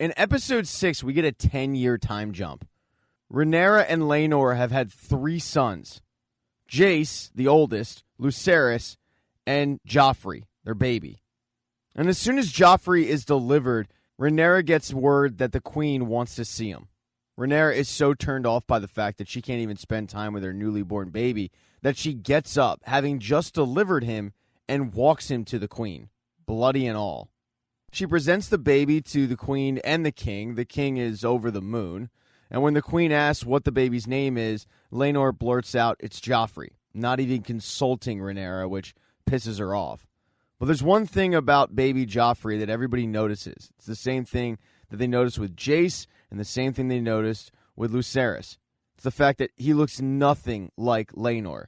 In episode 6, we get a 10-year time jump. Rhaenyra and Laenor have had 3 sons. Jace, the oldest, Lucerys, and Joffrey, their baby. And as soon as Joffrey is delivered, Rhaenyra gets word that the queen wants to see him. Rhaenyra is so turned off by the fact that she can't even spend time with her newly born baby that she gets up, having just delivered him, and walks him to the queen, bloody and all. She presents the baby to the queen and the king. The king is over the moon. And when the queen asks what the baby's name is, Laenor blurts out, it's Joffrey, not even consulting Rhaenyra, which pisses her off. But there's one thing about baby Joffrey that everybody notices. It's the same thing that they noticed with Jace and the same thing they noticed with Lucerys. It's the fact that he looks nothing like Laenor.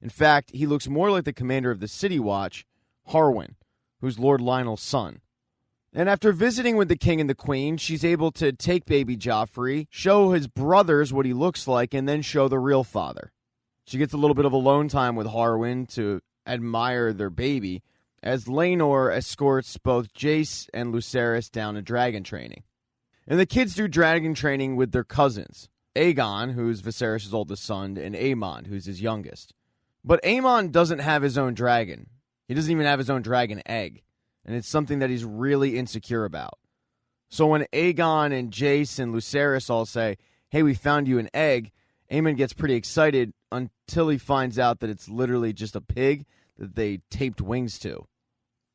In fact, he looks more like the commander of the City Watch, Harwin, who's Lord Lionel's son. And after visiting with the king and the queen, she's able to take baby Joffrey, show his brothers what he looks like, and then show the real father. She gets a little bit of alone time with Harwin to admire their baby, as Laenor escorts both Jace and Lucerys down to dragon training. And the kids do dragon training with their cousins, Aegon, who's Viserys' oldest son, and Aemon, who's his youngest. But Aemon doesn't have his own dragon. He doesn't even have his own dragon egg. And it's something that he's really insecure about. So when Aegon and Jace and Lucerys all say, hey, we found you an egg, Aemon gets pretty excited until he finds out that it's literally just a pig that they taped wings to.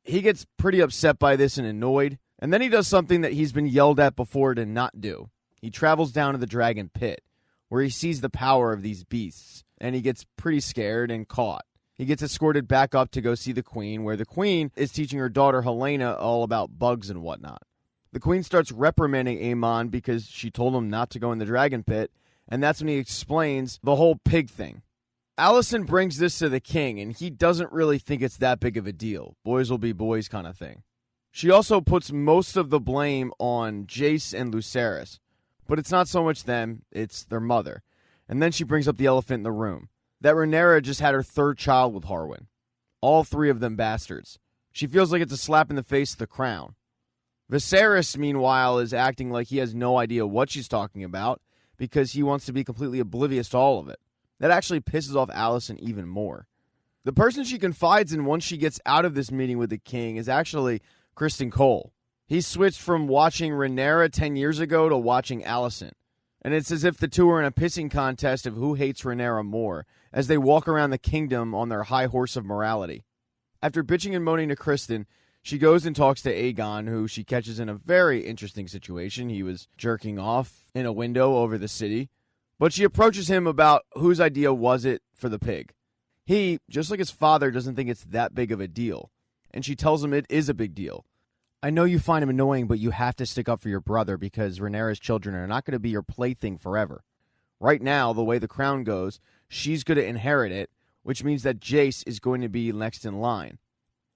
He gets pretty upset by this and annoyed, and then he does something that he's been yelled at before to not do. He travels down to the dragon pit, where he sees the power of these beasts, and he gets pretty scared and caught. He gets escorted back up to go see the queen, where the queen is teaching her daughter Helena all about bugs and whatnot. The queen starts reprimanding Aemon because she told him not to go in the dragon pit, and that's when he explains the whole pig thing. Alicent brings this to the king, and he doesn't really think it's that big of a deal. Boys will be boys kind of thing. She also puts most of the blame on Jace and Lucerys, but it's not so much them, it's their mother. And then she brings up the elephant in the room. That Rhaenyra just had her 3rd child with Harwin. All 3 of them bastards. She feels like it's a slap in the face to the crown. Viserys, meanwhile, is acting like he has no idea what she's talking about because he wants to be completely oblivious to all of it. That actually pisses off Alicent even more. The person she confides in once she gets out of this meeting with the king is actually Criston Cole. He switched from watching Rhaenyra 10 years ago to watching Alicent. And it's as if the two are in a pissing contest of who hates Rhaenyra more, as they walk around the kingdom on their high horse of morality. After bitching and moaning to Criston, she goes and talks to Aegon, who she catches in a very interesting situation. He was jerking off in a window over the city. But she approaches him about whose idea was it for the pig. He, just like his father, doesn't think it's that big of a deal. And she tells him it is a big deal. I know you find him annoying, but you have to stick up for your brother because Rhaenyra's children are not going to be your plaything forever. Right now, the way the crown goes, she's going to inherit it, which means that Jace is going to be next in line.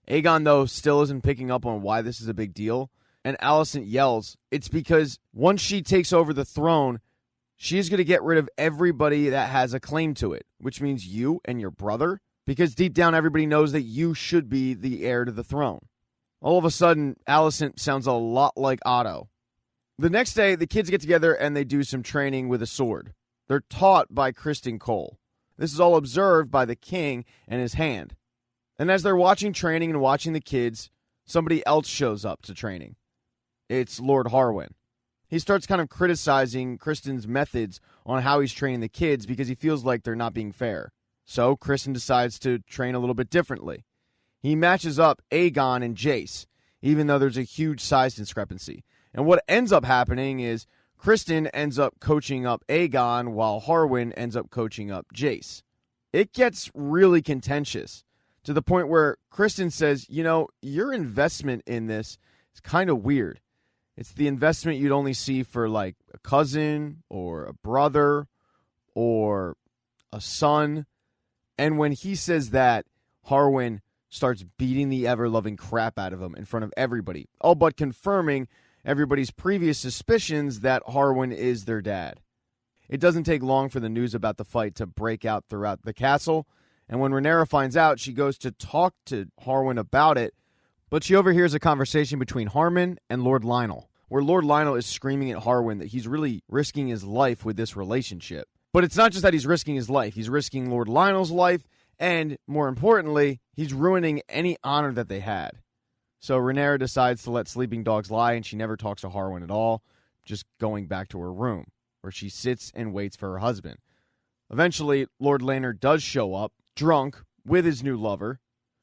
Aegon, though, still isn't picking up on why this is a big deal, and Alicent yells, it's because once she takes over the throne, she's going to get rid of everybody that has a claim to it, which means you and your brother, because deep down everybody knows that you should be the heir to the throne. All of a sudden, Alicent sounds a lot like Otto. The next day, the kids get together and they do some training with a sword. They're taught by Criston Cole. This is all observed by the king and his hand. And as they're watching training and watching the kids, somebody else shows up to training. It's Lord Harwin. He starts kind of criticizing Criston's methods on how he's training the kids because he feels like they're not being fair. So Criston decides to train a little bit differently. He matches up Aegon and Jace, even though there's a huge size discrepancy. And what ends up happening is Criston ends up coaching up Aegon while Harwin ends up coaching up Jace. It gets really contentious to the point where Criston says, you know, your investment in this is kind of weird. It's the investment you'd only see for like a cousin or a brother or a son. And when he says that, Harwin starts beating the ever-loving crap out of him in front of everybody, all but confirming everybody's previous suspicions that Harwin is their dad. It doesn't take long for the news about the fight to break out throughout the castle, and when Rhaenyra finds out, she goes to talk to Harwin about it, but she overhears a conversation between Harmon and Lord Lionel. where Lord Lionel is screaming at Harwin that he's really risking his life with this relationship. But it's not just that he's risking his life. He's risking Lord Lionel's life, and more importantly, he's ruining any honor that they had. So Rhaenyra decides to let sleeping dogs lie, and she never talks to Harwin at all, just going back to her room, where she sits and waits for her husband. Eventually, Lord Laenor does show up, drunk, with his new lover,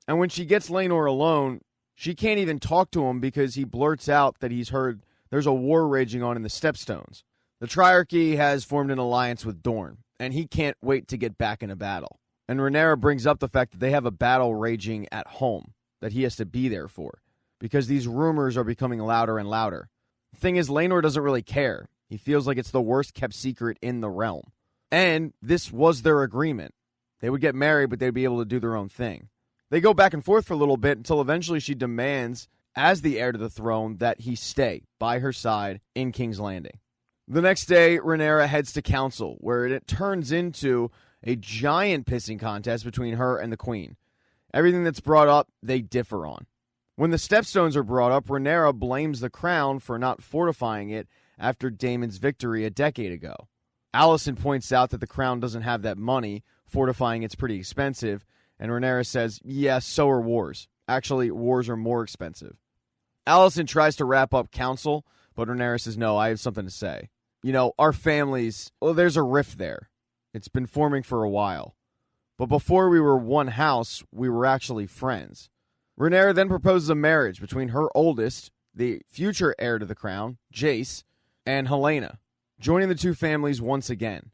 and when she gets Laenor alone, she can't even talk to him because he blurts out that he's heard there's a war raging on in the Stepstones. The Triarchy has formed an alliance with Dorne, and he can't wait to get back in a battle. And Rhaenyra brings up the fact that they have a battle raging at home that he has to be there for, because these rumors are becoming louder and louder. The thing is, Laenor doesn't really care. He feels like it's the worst kept secret in the realm. And this was their agreement. They would get married, but they'd be able to do their own thing. They go back and forth for a little bit until eventually she demands, as the heir to the throne, that he stay by her side in King's Landing. The next day, Rhaenyra heads to council, where it turns into a giant pissing contest between her and the queen. Everything that's brought up, they differ on. When the Stepstones are brought up, Rhaenyra blames the crown for not fortifying it after Daemon's victory a decade ago. Alicent points out that the crown doesn't have that money, fortifying it's pretty expensive, and Rhaenyra says, yeah, so are wars. Actually, wars are more expensive. Alicent tries to wrap up council, but Rhaenyra says, no, I have something to say. You know, our families, well, there's a rift there. It's been forming for a while. But before we were one house, we were actually friends. Rhaenyra then proposes a marriage between her oldest, the future heir to the crown, Jace, and Helaena, joining the two families once again.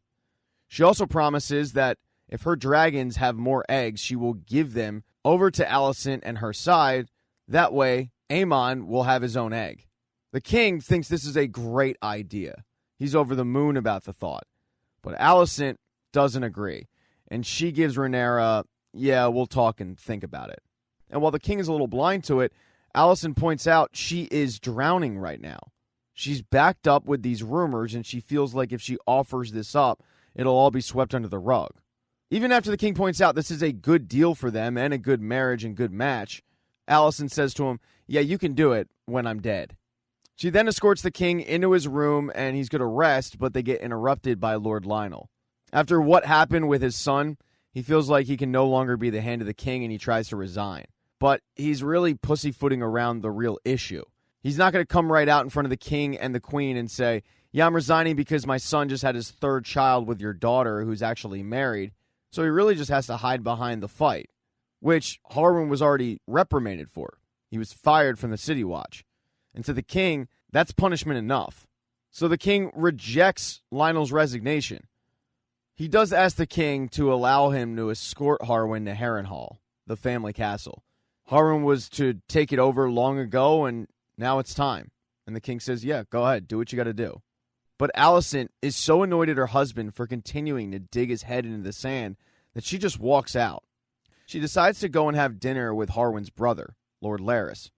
She also promises that if her dragons have more eggs, she will give them over to Alicent and her side. That way, Aemon will have his own egg. The king thinks this is a great idea. He's over the moon about the thought. But Alicent doesn't agree, and she gives Rhaenyra, yeah, we'll talk and think about it. And while the king is a little blind to it, Alicent points out she is drowning right now. She's backed up with these rumors, and she feels like if she offers this up, it'll all be swept under the rug. Even after the king points out this is a good deal for them and a good marriage and good match, Alicent says to him, yeah, you can do it when I'm dead. She then escorts the king into his room, and he's going to rest, but they get interrupted by Lord Lionel. After what happened with his son, he feels like he can no longer be the hand of the king, and he tries to resign. But he's really pussyfooting around the real issue. He's not going to come right out in front of the king and the queen and say, yeah, I'm resigning because my son just had his third child with your daughter who's actually married. So he really just has to hide behind the fight, which Harwin was already reprimanded for. He was fired from the City Watch. And to the king, that's punishment enough. So the king rejects Lionel's resignation. He does ask the king to allow him to escort Harwin to Harrenhal, the family castle. Harwin was to take it over long ago, and now it's time. And the king says, yeah, go ahead, do what you got to do. But Alicent is so annoyed at her husband for continuing to dig his head into the sand that she just walks out. She decides to go and have dinner with Harwin's brother, Lord Larys.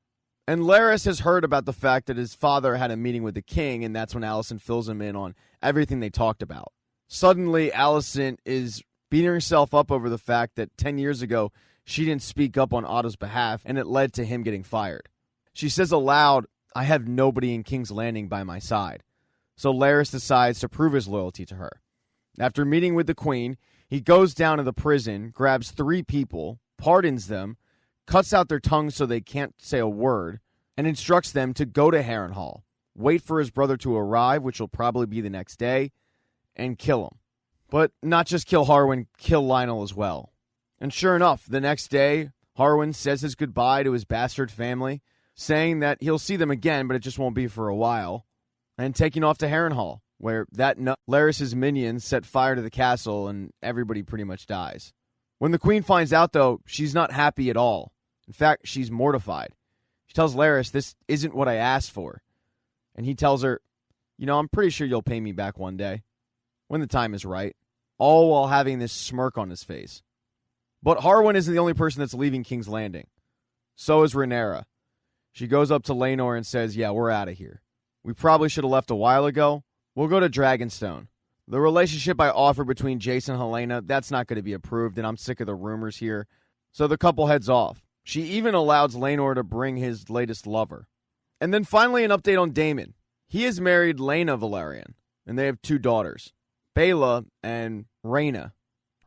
And Larys has heard about the fact that his father had a meeting with the king, and that's when Alicent fills him in on everything they talked about. Suddenly, Alicent is beating herself up over the fact that 10 years ago, she didn't speak up on Otto's behalf, and it led to him getting fired. She says aloud, I have nobody in King's Landing by my side. So Larys decides to prove his loyalty to her. After meeting with the queen, he goes down to the prison, grabs 3 people, pardons them, cuts out their tongues so they can't say a word, and instructs them to go to Harrenhal, wait for his brother to arrive, which will probably be the next day, and kill him. But not just kill Harwin, kill Lionel as well. And sure enough, the next day, Harwin says his goodbye to his bastard family, saying that he'll see them again, but it just won't be for a while, and taking off to Harrenhal, where Larys' minions set fire to the castle and everybody pretty much dies. When the queen finds out, though, she's not happy at all. In fact, she's mortified. She tells Larys, this isn't what I asked for. And he tells her, you know, I'm pretty sure you'll pay me back one day, when the time is right, all while having this smirk on his face. But Harwin isn't the only person that's leaving King's Landing. So is Rhaenyra. She goes up to Laenor and says, yeah, we're out of here. We probably should have left a while ago. We'll go to Dragonstone. The relationship I offered between Jace and Helaena, that's not going to be approved, and I'm sick of the rumors here. So the couple heads off. She even allows Laenor to bring his latest lover. And then finally an update on Daemon. He has married Laena Velaryon, and they have 2 daughters, Baela and Rhaenyra,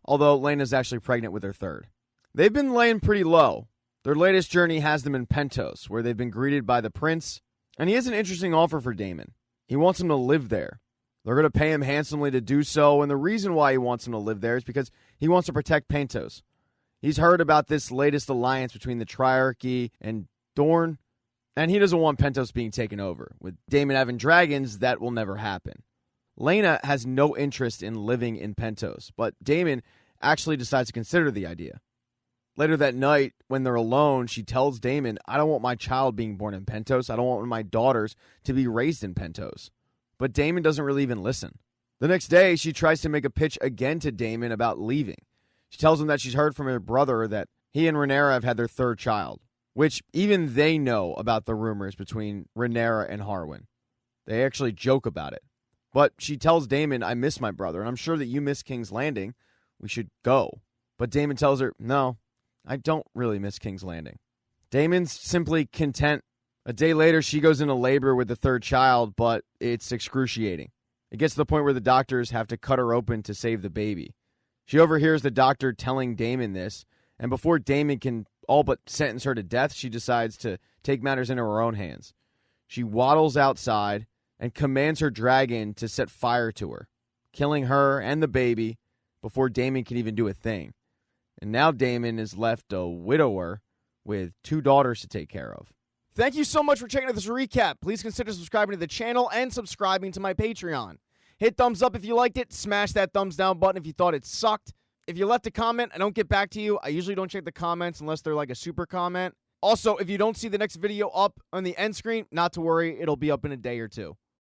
although Laena's actually pregnant with her third. They've been laying pretty low. Their latest journey has them in Pentos, where they've been greeted by the prince, and he has an interesting offer for Daemon. He wants him to live there. They're going to pay him handsomely to do so, and the reason why he wants him to live there is because he wants to protect Pentos. He's heard about this latest alliance between the Triarchy and Dorne, and he doesn't want Pentos being taken over. With Daemon having dragons, that will never happen. Laena has no interest in living in Pentos, but Daemon actually decides to consider the idea. Later that night, when they're alone, she tells Daemon, I don't want my child being born in Pentos. I don't want my daughters to be raised in Pentos. But Daemon doesn't really even listen. The next day, she tries to make a pitch again to Daemon about leaving. She tells him that she's heard from her brother that he and Rhaenyra have had their third child, which even they know about the rumors between Rhaenyra and Harwin. They actually joke about it. But she tells Daemon, I miss my brother, and I'm sure that you miss King's Landing. We should go. But Daemon tells her, no, I don't really miss King's Landing. Daemon's simply content. A day later, she goes into labor with the third child, but it's excruciating. It gets to the point where the doctors have to cut her open to save the baby. She overhears the doctor telling Daemon this, and before Daemon can all but sentence her to death, she decides to take matters into her own hands. She waddles outside and commands her dragon to set fire to her, killing her and the baby before Daemon can even do a thing. And now Daemon is left a widower with 2 daughters to take care of. Thank you so much for checking out this recap. Please consider subscribing to the channel and subscribing to my Patreon. Hit thumbs up if you liked it. Smash that thumbs down button if you thought it sucked. If you left a comment, I don't get back to you. I usually don't check the comments unless they're like a super comment. Also, if you don't see the next video up on the end screen, not to worry. It'll be up in a day or 2.